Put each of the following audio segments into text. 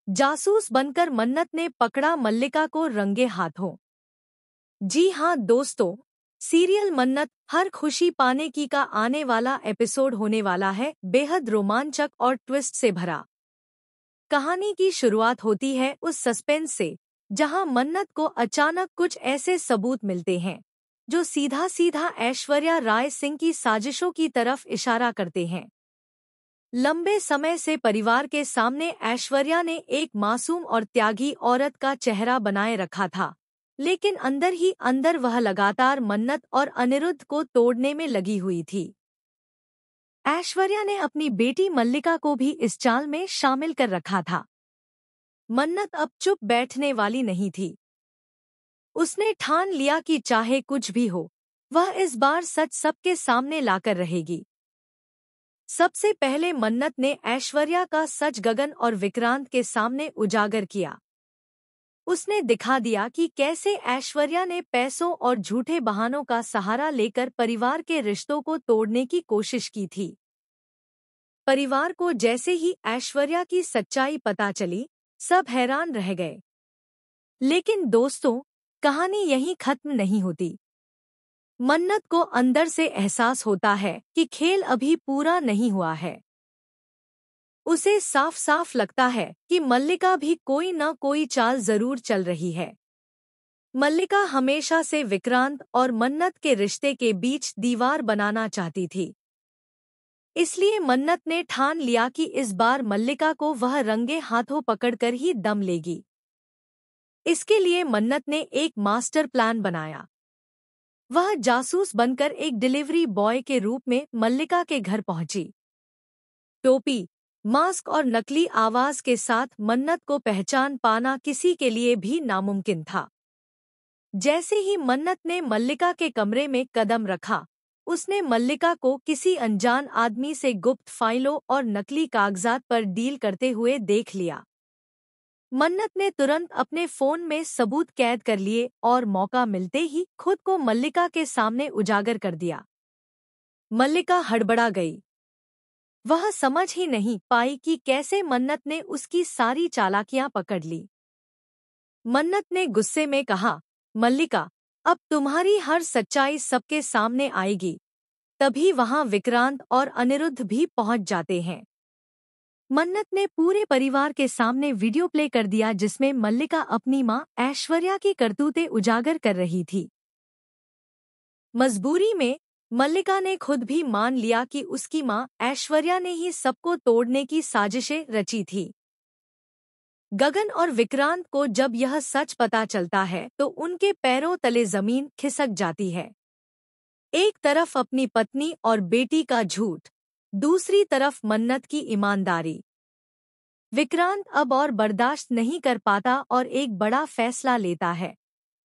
जासूस बनकर मन्नत ने पकड़ा मल्लिका को रंगे हाथों। जी हाँ दोस्तों, सीरियल मन्नत हर खुशी पाने की का आने वाला एपिसोड होने वाला है बेहद रोमांचक और ट्विस्ट से भरा। कहानी की शुरुआत होती है उस सस्पेंस से जहां मन्नत को अचानक कुछ ऐसे सबूत मिलते हैं जो सीधा सीधा ऐश्वर्या राय सिंह की साजिशों की तरफ इशारा करते हैं। लंबे समय से परिवार के सामने ऐश्वर्या ने एक मासूम और त्यागी औरत का चेहरा बनाए रखा था, लेकिन अंदर ही अंदर वह लगातार मन्नत और अनिरुद्ध को तोड़ने में लगी हुई थी। ऐश्वर्या ने अपनी बेटी मल्लिका को भी इस चाल में शामिल कर रखा था। मन्नत अब चुप बैठने वाली नहीं थी। उसने ठान लिया कि चाहे कुछ भी हो, वह इस बार सच सबके सामने लाकर रहेगी। सबसे पहले मन्नत ने ऐश्वर्या का सच गगन और विक्रांत के सामने उजागर किया। उसने दिखा दिया कि कैसे ऐश्वर्या ने पैसों और झूठे बहानों का सहारा लेकर परिवार के रिश्तों को तोड़ने की कोशिश की थी। परिवार को जैसे ही ऐश्वर्या की सच्चाई पता चली, सब हैरान रह गए। लेकिन दोस्तों, कहानी यहीं खत्म नहीं होती। मन्नत को अंदर से एहसास होता है कि खेल अभी पूरा नहीं हुआ है। उसे साफ साफ लगता है कि मल्लिका भी कोई न कोई चाल जरूर चल रही है। मल्लिका हमेशा से विक्रांत और मन्नत के रिश्ते के बीच दीवार बनाना चाहती थी। इसलिए मन्नत ने ठान लिया कि इस बार मल्लिका को वह रंगे हाथों पकड़कर ही दम लेगी। इसके लिए मन्नत ने एक मास्टर प्लान बनाया। वह जासूस बनकर एक डिलीवरी बॉय के रूप में मल्लिका के घर पहुंची। टोपी, मास्क और नकली आवाज के साथ मन्नत को पहचान पाना किसी के लिए भी नामुमकिन था। जैसे ही मन्नत ने मल्लिका के कमरे में कदम रखा, उसने मल्लिका को किसी अनजान आदमी से गुप्त फाइलों और नकली कागजात पर डील करते हुए देख लिया। मन्नत ने तुरंत अपने फोन में सबूत कैद कर लिए और मौका मिलते ही खुद को मल्लिका के सामने उजागर कर दिया। मल्लिका हड़बड़ा गई। वह समझ ही नहीं पाई कि कैसे मन्नत ने उसकी सारी चालाकियां पकड़ ली। मन्नत ने गुस्से में कहा, मल्लिका, अब तुम्हारी हर सच्चाई सबके सामने आएगी। तभी वहां विक्रांत और अनिरुद्ध भी पहुंच जाते हैं। मन्नत ने पूरे परिवार के सामने वीडियो प्ले कर दिया जिसमें मल्लिका अपनी मां ऐश्वर्या की करतूतें उजागर कर रही थी। मजबूरी में मल्लिका ने खुद भी मान लिया कि उसकी मां ऐश्वर्या ने ही सबको तोड़ने की साजिशें रची थी। गगन और विक्रांत को जब यह सच पता चलता है तो उनके पैरों तले जमीन खिसक जाती है। एक तरफ अपनी पत्नी और बेटी का झूठ, दूसरी तरफ मन्नत की ईमानदारी। विक्रांत अब और बर्दाश्त नहीं कर पाता और एक बड़ा फैसला लेता है।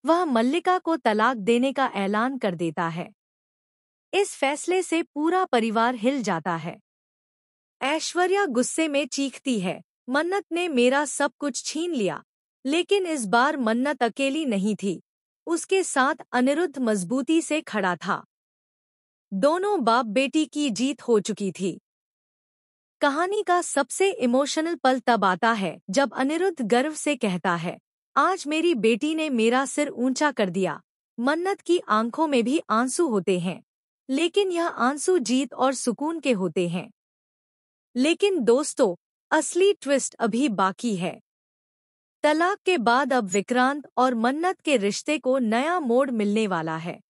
वह मल्लिका को तलाक देने का ऐलान कर देता है। इस फैसले से पूरा परिवार हिल जाता है। ऐश्वर्या गुस्से में चीखती है, मन्नत ने मेरा सब कुछ छीन लिया। लेकिन इस बार मन्नत अकेली नहीं थी। उसके साथ अनिरुद्ध मजबूती से खड़ा था। दोनों बाप बेटी की जीत हो चुकी थी। कहानी का सबसे इमोशनल पल तब आता है जब अनिरुद्ध गर्व से कहता है, आज मेरी बेटी ने मेरा सिर ऊंचा कर दिया। मन्नत की आंखों में भी आंसू होते हैं, लेकिन यह आंसू जीत और सुकून के होते हैं। लेकिन दोस्तों, असली ट्विस्ट अभी बाकी है। तलाक के बाद अब विक्रांत और मन्नत के रिश्ते को नया मोड़ मिलने वाला है।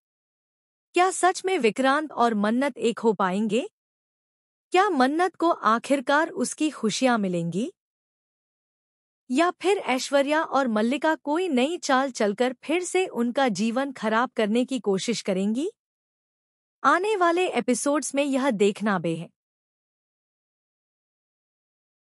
क्या सच में विक्रांत और मन्नत एक हो पाएंगे? क्या मन्नत को आखिरकार उसकी खुशियां मिलेंगी? या फिर ऐश्वर्या और मल्लिका कोई नई चाल चलकर फिर से उनका जीवन खराब करने की कोशिश करेंगी? आने वाले एपिसोड्स में यह देखना बेहद